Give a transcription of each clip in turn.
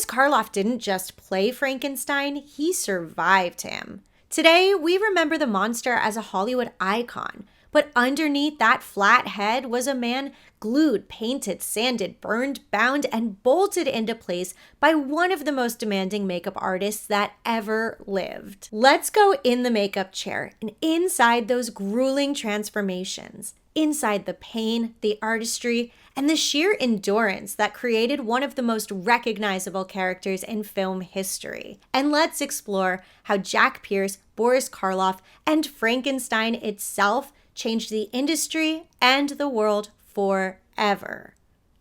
Boris Karloff didn't just play Frankenstein, he survived him. Today, we remember the monster as a Hollywood icon, but underneath that flat head was a man glued, painted, sanded, burned, bound, and bolted into place by one of the most demanding makeup artists that ever lived. Let's go in the makeup chair and inside those grueling transformations, inside the pain, the artistry, and the sheer endurance that created one of the most recognizable characters in film history. And let's explore how Jack Pierce, Boris Karloff, and Frankenstein itself changed the industry and the world forever.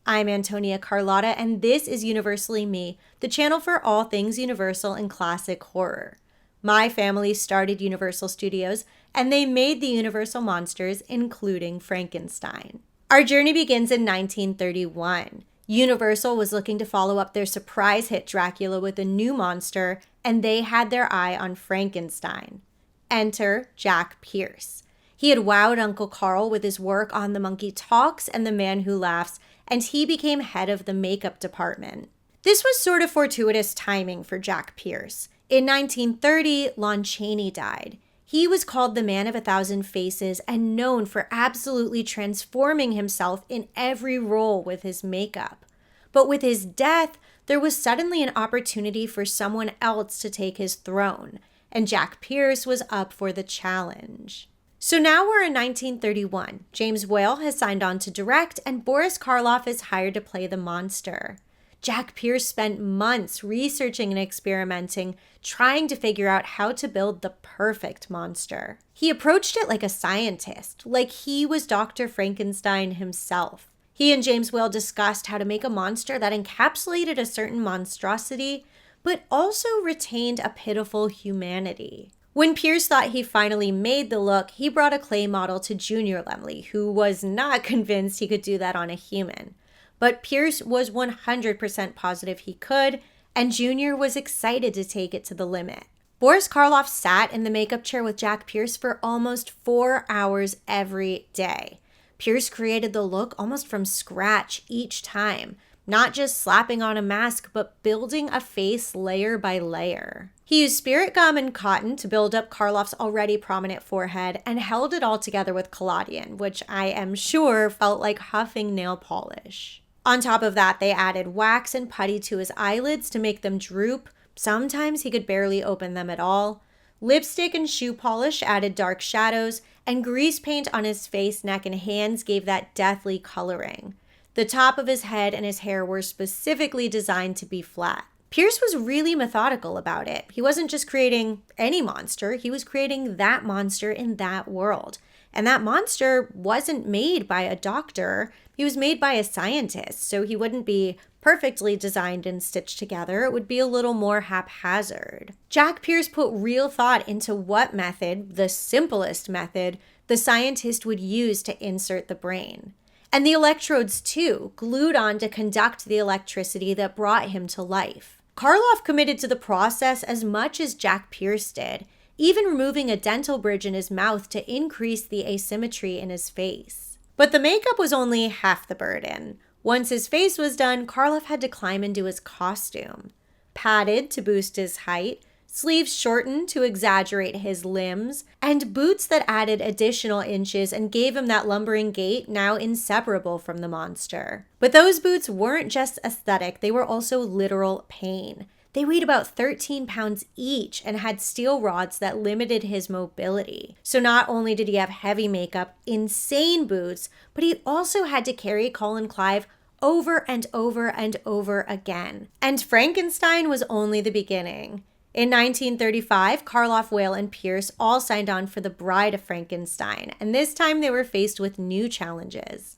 I'm Antonia Carlotta, and this is Universally Me, the channel for all things Universal and classic horror. My family started Universal Studios, and they made the Universal monsters, including Frankenstein. Our journey begins in 1931. Universal was looking to follow up their surprise hit Dracula with a new monster, and they had their eye on Frankenstein. Enter Jack Pierce. He had wowed Uncle Carl with his work on The Monkey Talks and The Man Who Laughs, and he became head of the makeup department. This was sort of fortuitous timing for Jack Pierce. In 1930, Lon Chaney died. He was called the Man of 1,000 Faces and known for absolutely transforming himself in every role with his makeup. But with his death, there was suddenly an opportunity for someone else to take his throne, and Jack Pierce was up for the challenge. So now we're in 1931. James Whale has signed on to direct, and Boris Karloff is hired to play the monster. Jack Pierce spent months researching and experimenting, trying to figure out how to build the perfect monster. He approached it like a scientist, like he was Dr. Frankenstein himself. He and James Whale discussed how to make a monster that encapsulated a certain monstrosity, but also retained a pitiful humanity. When Pierce thought he finally made the look, he brought a clay model to Junior Lemley, who was not convinced he could do that on a human. But Pierce was 100% positive he could, and Junior was excited to take it to the limit. Boris Karloff sat in the makeup chair with Jack Pierce for almost 4 hours every day. Pierce created the look almost from scratch each time, not just slapping on a mask, but building a face layer by layer. He used spirit gum and cotton to build up Karloff's already prominent forehead and held it all together with collodion, which I am sure felt like huffing nail polish. On top of that, they added wax and putty to his eyelids to make them droop. Sometimes he could barely open them at all. Lipstick and shoe polish added dark shadows, and grease paint on his face, neck, and hands gave that deathly coloring. The top of his head and his hair were specifically designed to be flat. Pierce was really methodical about it. He wasn't just creating any monster, he was creating that monster in that world. And that monster wasn't made by a doctor, he was made by a scientist, so he wouldn't be perfectly designed and stitched together. It would be a little more haphazard. Jack Pierce put real thought into what method, the simplest method, the scientist would use to insert the brain. And the electrodes too, glued on to conduct the electricity that brought him to life. Karloff committed to the process as much as Jack Pierce did, even removing a dental bridge in his mouth to increase the asymmetry in his face. But the makeup was only half the burden. Once his face was done, Karloff had to climb into his costume. Padded to boost his height, sleeves shortened to exaggerate his limbs, and boots that added additional inches and gave him that lumbering gait now inseparable from the monster. But those boots weren't just aesthetic, they were also literal pain. They weighed about 13 pounds each and had steel rods that limited his mobility. So not only did he have heavy makeup, insane boots, but he also had to carry Colin Clive over and over and over again. And Frankenstein was only the beginning. In 1935, Karloff, Whale, and Pierce all signed on for the Bride of Frankenstein, and this time they were faced with new challenges.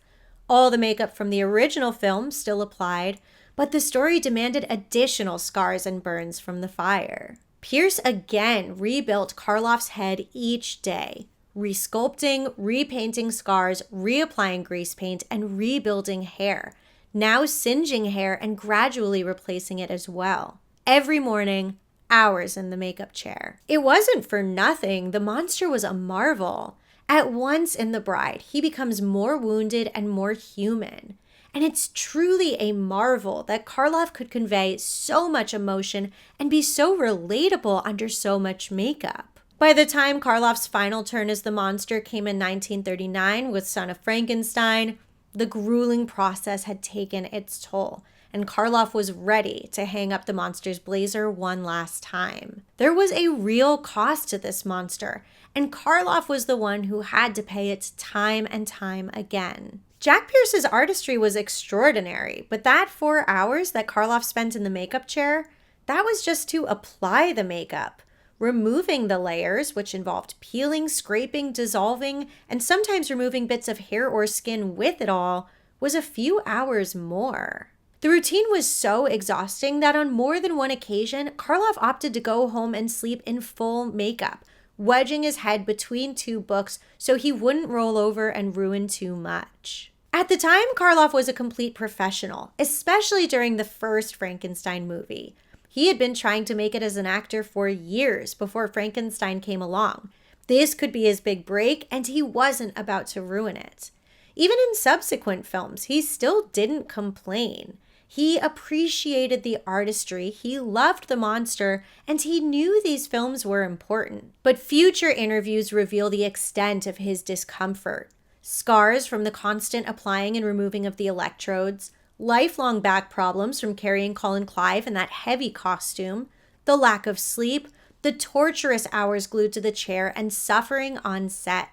All the makeup from the original film still applied, but the story demanded additional scars and burns from the fire. Pierce again rebuilt Karloff's head each day, resculpting, repainting scars, reapplying grease paint, and rebuilding hair, now singeing hair and gradually replacing it as well. Every morning, hours in the makeup chair. It wasn't for nothing, the monster was a marvel. At once in The Bride, he becomes more wounded and more human. And it's truly a marvel that Karloff could convey so much emotion and be so relatable under so much makeup. By the time Karloff's final turn as the monster came in 1939 with Son of Frankenstein, the grueling process had taken its toll, and Karloff was ready to hang up the monster's blazer one last time. There was a real cost to this monster, and Karloff was the one who had to pay it time and time again. Jack Pierce's artistry was extraordinary, but that 4 hours that Karloff spent in the makeup chair, that was just to apply the makeup. Removing the layers, which involved peeling, scraping, dissolving, and sometimes removing bits of hair or skin with it all, was a few hours more. The routine was so exhausting that on more than one occasion, Karloff opted to go home and sleep in full makeup, wedging his head between two books so he wouldn't roll over and ruin too much. At the time, Karloff was a complete professional, especially during the first Frankenstein movie. He had been trying to make it as an actor for years before Frankenstein came along. This could be his big break, and he wasn't about to ruin it. Even in subsequent films, he still didn't complain. He appreciated the artistry, he loved the monster, and he knew these films were important. But future interviews reveal the extent of his discomfort. Scars from the constant applying and removing of the electrodes, lifelong back problems from carrying Colin Clive in that heavy costume, the lack of sleep, the torturous hours glued to the chair, and suffering on set.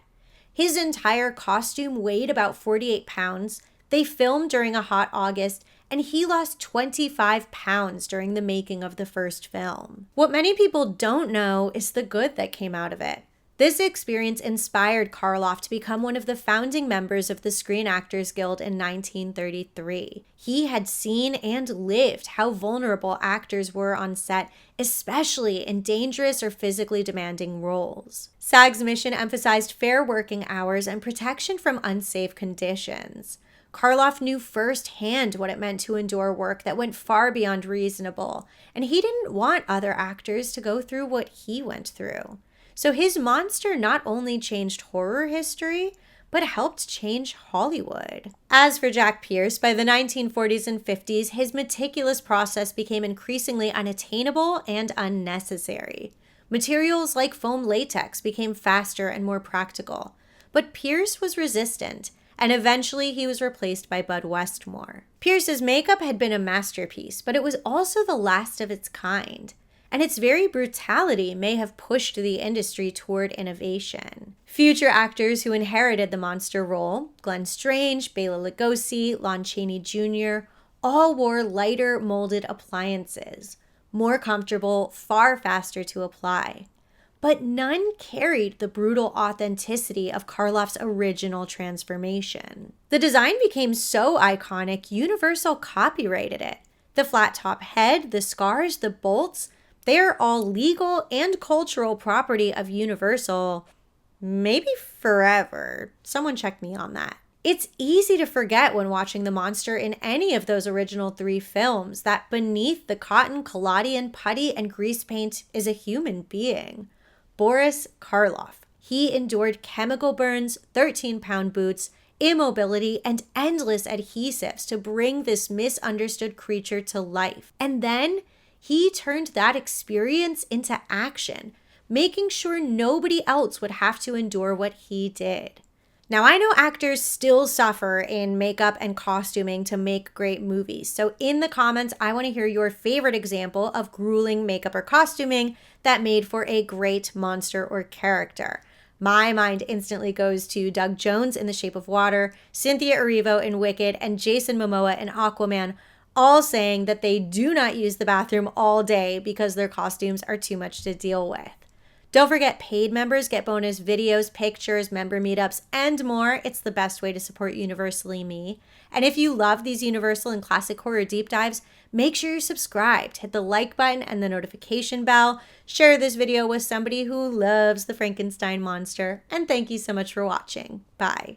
His entire costume weighed about 48 pounds. They filmed during a hot August, and he lost 25 pounds during the making of the first film. What many people don't know is the good that came out of it. This experience inspired Karloff to become one of the founding members of the Screen Actors Guild in 1933. He had seen and lived how vulnerable actors were on set, especially in dangerous or physically demanding roles. SAG's mission emphasized fair working hours and protection from unsafe conditions. Karloff knew firsthand what it meant to endure work that went far beyond reasonable, and he didn't want other actors to go through what he went through. So his monster not only changed horror history, but helped change Hollywood. As for Jack Pierce, by the 1940s and 50s, his meticulous process became increasingly unattainable and unnecessary. Materials like foam latex became faster and more practical. But Pierce was resistant, and eventually he was replaced by Bud Westmore. Pierce's makeup had been a masterpiece, but it was also the last of its kind. And its very brutality may have pushed the industry toward innovation. Future actors who inherited the monster role, Glenn Strange, Bela Lugosi, Lon Chaney Jr., all wore lighter molded appliances, more comfortable, far faster to apply. But none carried the brutal authenticity of Karloff's original transformation. The design became so iconic, Universal copyrighted it. The flat top head, the scars, the bolts, they are all legal and cultural property of Universal, maybe forever. Someone check me on that. It's easy to forget when watching the monster in any of those original 3 films that beneath the cotton, collodion, putty, and grease paint is a human being. Boris Karloff. He endured chemical burns, 13-pound boots, immobility, and endless adhesives to bring this misunderstood creature to life. And then he turned that experience into action, making sure nobody else would have to endure what he did. Now, I know actors still suffer in makeup and costuming to make great movies. So in the comments, I want to hear your favorite example of grueling makeup or costuming that made for a great monster or character. My mind instantly goes to Doug Jones in The Shape of Water, Cynthia Erivo in Wicked, and Jason Momoa in Aquaman, all saying that they do not use the bathroom all day because their costumes are too much to deal with. Don't forget, paid members get bonus videos, pictures, member meetups, and more. It's the best way to support Universally Me. And if you love these Universal and classic horror deep dives, make sure you're subscribed. Hit the like button and the notification bell. Share this video with somebody who loves the Frankenstein monster. And thank you so much for watching. Bye.